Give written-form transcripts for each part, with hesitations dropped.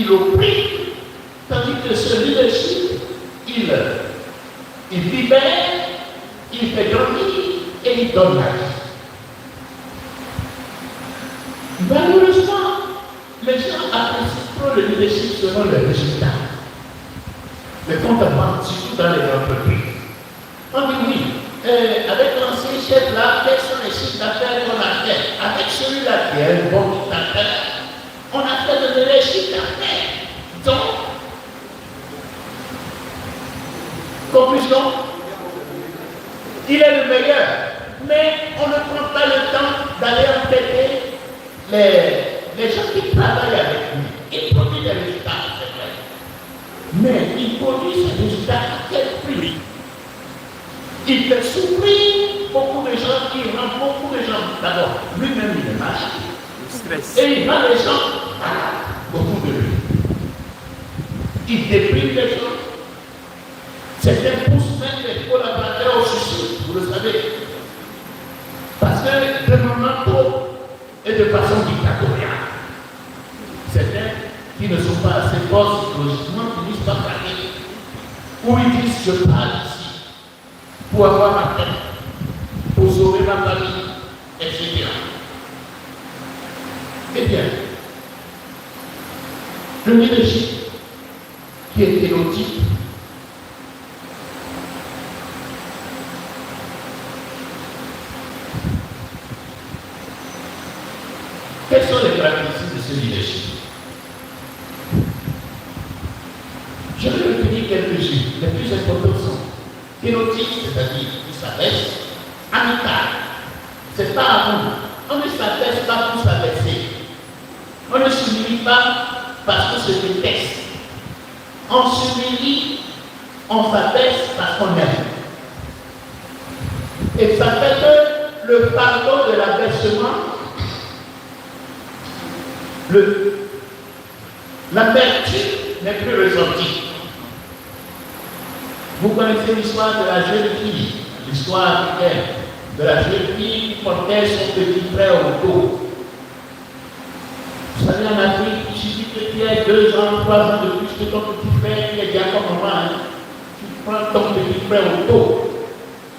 il opprime, tandis que ce leadership, il libère, il fait grandir et il donne la vie. Malheureusement, les gens apprécient trop le leadership selon les résultats. Mais quand on va, surtout dans les entreprises, on dit oui, avec l'ancien chef là, quels sont les chiffres d'affaires qu'on a fait? Avec celui-là qui est un bon chiffre d'affaires, on a fait de meilleurs chiffres d'affaires. Donc, conclusion, il est le meilleur, mais on ne prend pas le temps d'aller enquêter les gens qui travaillent avec lui. Il produit des résultats, c'est vrai. Mais il produit ces résultats à quel prix? Il fait souffrir beaucoup de gens, il rend beaucoup de gens. D'abord, lui-même il est malade. Et il rend les gens malades, beaucoup de lui. Il déprime les gens. Certains poussent même les collaborateurs au suicide, vous le savez. Parce que de moment trop et de façon dictatoriale. Certains qui ne sont pas assez forts psychologiquement finissent par parler. Ou ils disent je parle ici pour avoir ma tête, pour sauver ma famille, etc. Eh bien, le leadership qui est hétérotype, quelles sont les caractéristiques de ce leadership? Je vais retenir quelques-unes. Les plus importantes sont hétérotype, c'est-à-dire qui s'abaisse, amical. C'est pas à nous. On ne s'abaisse pas pour s'abaisser. On ne s'humilie pas parce qu'on se déteste. On s'humilie, on s'abaisse parce qu'on aime. Et ça fait que le pardon de l'abaissement, l'amertume n'est plus ressentie. Vous connaissez l'histoire de la jeune fille, l'histoire africaine, de la jeune fille qui portait son petit frère au dos. Vous savez, en Afrique, il suffit que tu aies 2 ans, 3 ans de plus que ton petit frère, qui est bien comme moi, hein. Tu prends ton petit frère au dos.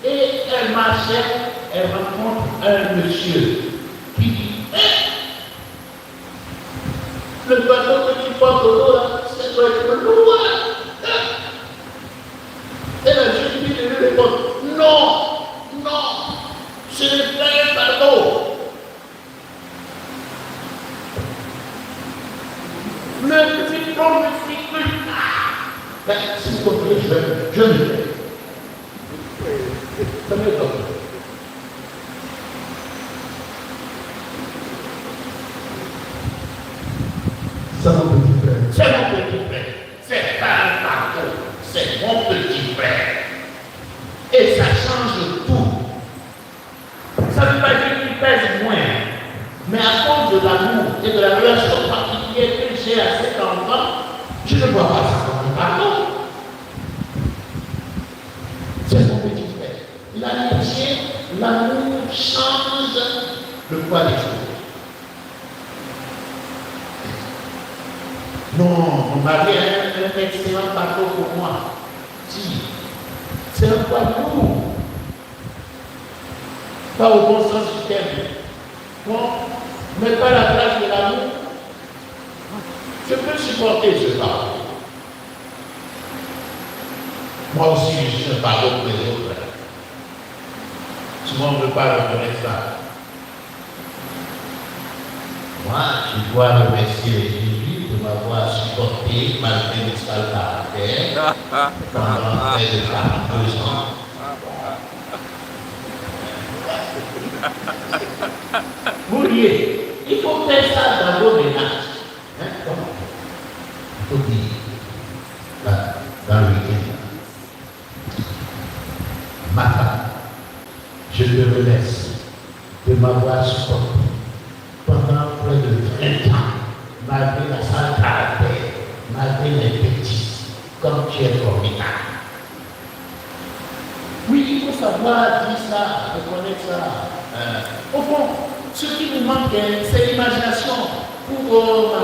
Et elle marchait, elle rencontre un monsieur qui dit le bateau que tu portes au dos, là, ça doit être loin. Et la jeune fille lui répond non, ce n'est pas un fardeau. Le petit homme ne fit plus. Mais s'il vous plaît, je ne fais. Ça m'étonne. C'est mon petit frère. C'est mon petit frère. C'est pas un fardeau. C'est mon petit frère. Et ça change tout. Ça ne veut pas dire qu'il pèse moins. Mais à cause de l'amour et de la relation particulière que j'ai à cet enfant, je ne vois pas ça comme un pardon. C'est mon petit frère. L'amitié, l'amour change le poids des choses. Non, mon mari a un excellent pardon pour moi. Si, c'est un poids lourd. Pas au bon sens du terme. Bon, mais pas la place de l'amour. Je peux supporter ce pardon. Moi aussi, je suis un pardon pour les autres. Souvent, on ne veut pas reconnaître ça. Moi, je dois remercier Jésus de m'avoir supporté malgré mes sales caractères pendant près de 42 ans. Vous voyez, il faut faire ça dans vos ménages. Hein? Il faut dire, dans le week-end, ma femme, je te remercie de m'avoir supporté pendant près de 20 ans, malgré la sale caractère, malgré les bêtises, comme tu es formidable. Oui, il faut savoir dire ça, reconnaître ça. Au fond, ce qui nous manque, c'est l'imagination pour